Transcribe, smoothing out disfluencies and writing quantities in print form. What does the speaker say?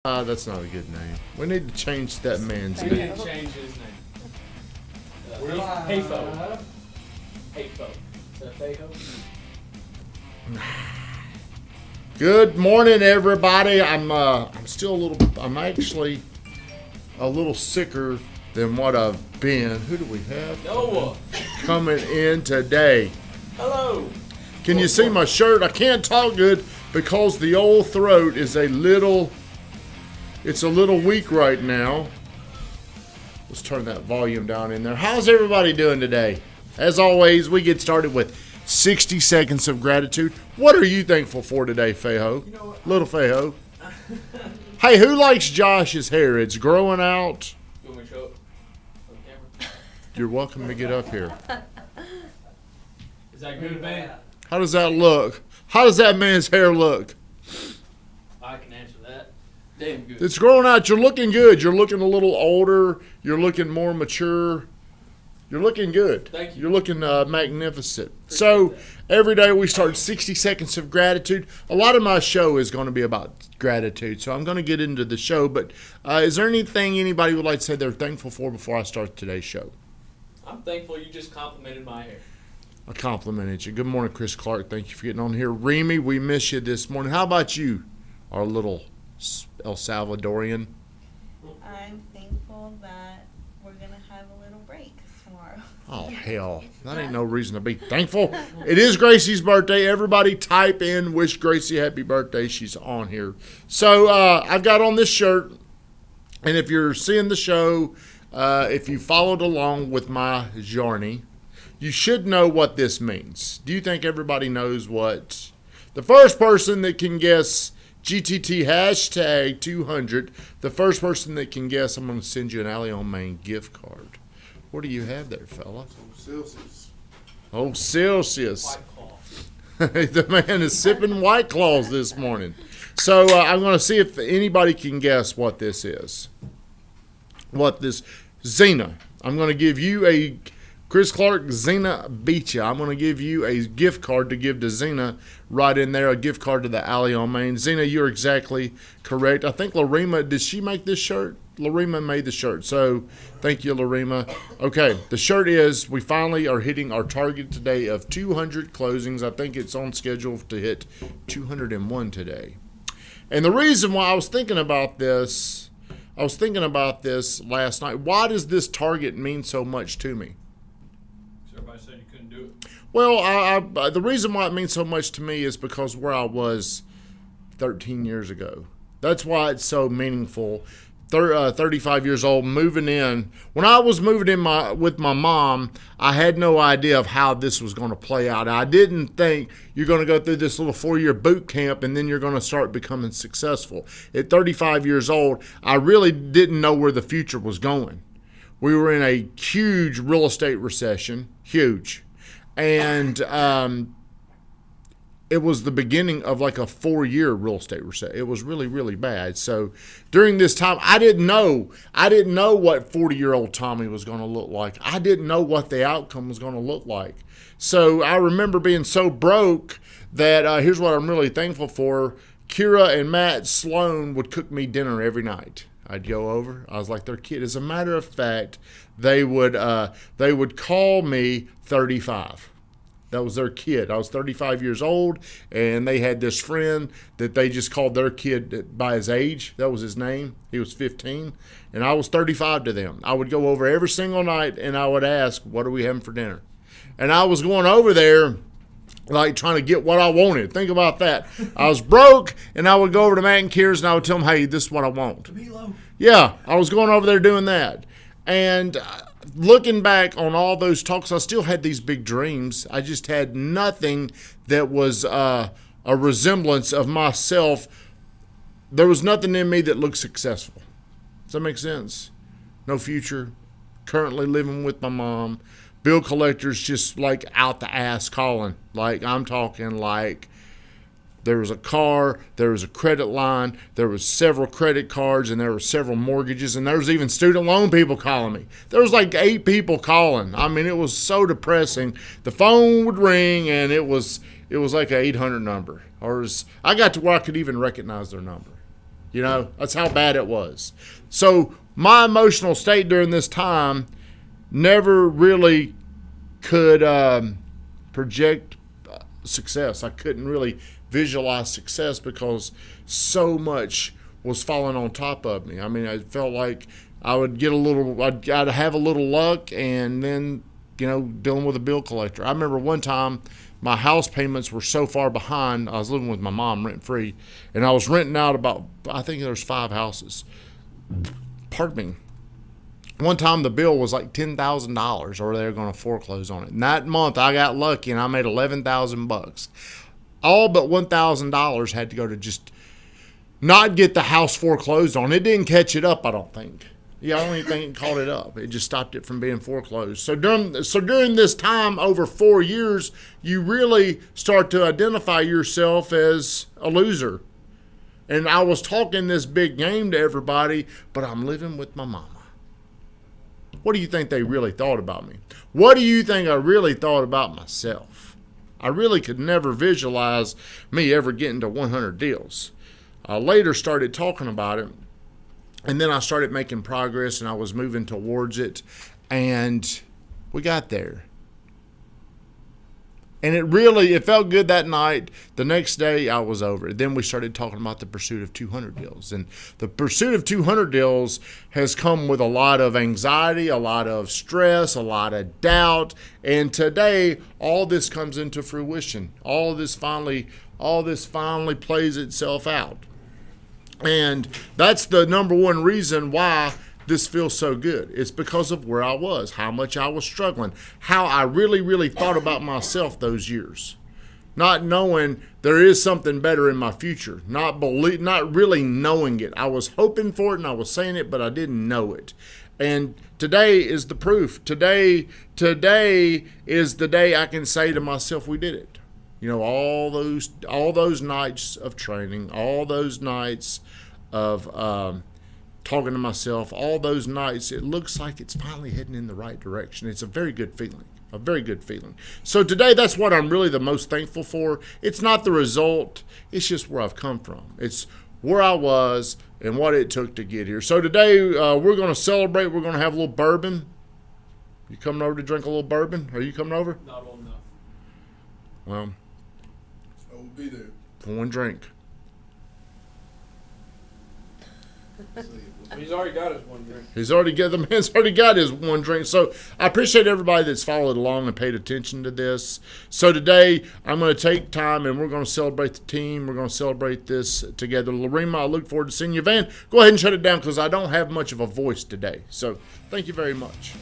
That's not a good name. We need to change that man's We name. need to change his name. Hayfo. Hayfo. Is that Hayfo? Good morning, everybody. I'm actually a little sicker than what I've been. Who do we have Noah. coming in today? Hello. Can you see my shirt? I can't talk good because the old throat is a little weak right now. Let's turn that volume down in there. How's everybody doing today? As always, we get started with 60 seconds of gratitude. What are you thankful for today, Fejo? You know what? Little Fejo. Hey, who likes Josh's hair? It's growing out. You want me to show it on the camera? You're welcome to get up here. Is that good, man? How does that look? How does that man's hair look? I can answer that. Damn good. It's growing out. You're looking good. You're looking a little older. You're looking more mature. You're looking good. Thank you. You're looking magnificent. So every day we start 60 seconds of gratitude. A lot of my show is going to be about gratitude, so I'm going to get into the show. But is there anything anybody would like to say they're thankful for before I start today's show? I'm thankful you just complimented my hair. I complimented you. Good morning, Chris Clark. Thank you for getting on here. Remy, we miss you this morning. How about you, our little El Salvadorian? I'm thankful that we're going to have a little break tomorrow. Oh, hell. That ain't no reason to be thankful. It is Gracie's birthday. Everybody type in, wish Gracie happy birthday. She's on here. So I've got on this shirt, and if you're seeing the show, if you followed along with my journey, you should know what this means. Do you think everybody knows what? The first person that can guess GTT hashtag 200, the first person that can guess, I'm going to send you an Alley on Main gift card. What do you have there, fella? Celsius. Oh, Celsius. White claw. The man is sipping White Claws this morning. So I'm going to see if anybody can guess what this is. Xena. I'm going to give you a Chris Clark, Xena beat ya. I'm going to give you a gift card to give to Xena right in there, a gift card to the Alley on Main. Xena, you're exactly correct. I think Larima, did she make this shirt? Larima made the shirt, so thank you, Larima. Okay, the shirt is, we finally are hitting our target today of 200 closings. I think it's on schedule to hit 201 today. And the reason why I was thinking about this last night. Why does this target mean so much to me? Everybody said you couldn't do it. Well, the reason why it means so much to me is because where I was 13 years ago. That's why it's so meaningful. 35 years old, moving in. When I was moving in with my mom, I had no idea of how this was going to play out. I didn't think you're going to go through this little 4-year boot camp and then you're going to start becoming successful. At 35 years old, I really didn't know where the future was going. We were in a huge real estate recession, huge. And it was the beginning of like a 4-year real estate recession. It was really, really bad. So during this time, I didn't know what 40-year-old Tommy was going to look like. I didn't know what the outcome was going to look like. So I remember being so broke that here's what I'm really thankful for. Kira and Matt Sloan would cook me dinner every night. I'd go over. I was like their kid. As a matter of fact, they would call me 35. That was their kid. I was 35 years old, and they had this friend that they just called their kid by his age. That was his name. He was 15, and I was 35 to them. I would go over every single night, and I would ask, what are we having for dinner? And I was going over there like trying to get what I wanted. Think about that. I was broke, and I would go over to Matt and Kier's, and I would tell them, hey, this is what I want. Yeah, I was going over there doing that. And looking back on all those talks, I still had these big dreams. I just had nothing that was a resemblance of myself. There was nothing in me that looked successful. Does that make sense? No future. Currently living with my mom. Bill collectors just like out the ass calling. Like I'm talking like there was a car, there was a credit line, there was several credit cards, and there were several mortgages, and there was even student loan people calling me. There was like 8 people calling. I mean, it was so depressing. The phone would ring, and it was like an 800 number. I got to where I could even recognize their number. You know, that's how bad it was. So my emotional state during this time never really could project success. I couldn't really visualize success because so much was falling on top of me. I mean, I felt like I would get I'd have a little luck, and then, you know, dealing with a bill collector. I remember one time my house payments were so far behind. I was living with my mom rent free, and I was renting out about, I think there's 5 houses. Pardon me. One time the bill was like $10,000, or they were going to foreclose on it. And that month I got lucky and I made $11,000. All but $1,000 had to go to just not get the house foreclosed on. It didn't catch it up, I don't think. Yeah, I don't even think it caught it up. It just stopped it from being foreclosed. So during this time, over 4 years, you really start to identify yourself as a loser. And I was talking this big game to everybody, but I'm living with my mama. What do you think they really thought about me? What do you think I really thought about myself? I really could never visualize me ever getting to 100 deals. I later started talking about it, and then I started making progress, and I was moving towards it, and we got there. And it felt good that night. The next day, I was over it. Then we started talking about the pursuit of 200 deals. And the pursuit of 200 deals has come with a lot of anxiety, a lot of stress, a lot of doubt. And today, all this comes into fruition. All this finally plays itself out. And that's the number one reason why this feels so good. It's because of where I was, how much I was struggling, how I really, really thought about myself those years. Not knowing there is something better in my future, not really knowing it. I was hoping for it and I was saying it, but I didn't know it. And today is the proof. Today is the day I can say to myself, we did it. You know, all those nights of training, all those nights of talking to myself, all those nights, it looks like it's finally heading in the right direction. It's a very good feeling, a very good feeling. So today, that's what I'm really the most thankful for. It's not the result. It's just where I've come from. It's where I was and what it took to get here. So today, we're going to celebrate. We're going to have a little bourbon. You coming over to drink a little bourbon? Are you coming over? Not old enough. Well, I will be there. for one drink. He's already got his one drink. The man's already got his one drink. So I appreciate everybody that's followed along and paid attention to this. So today I'm going to take time and we're going to celebrate the team. We're going to celebrate this together. Lorema, I look forward to seeing you. Van, go ahead and shut it down because I don't have much of a voice today. So thank you very much.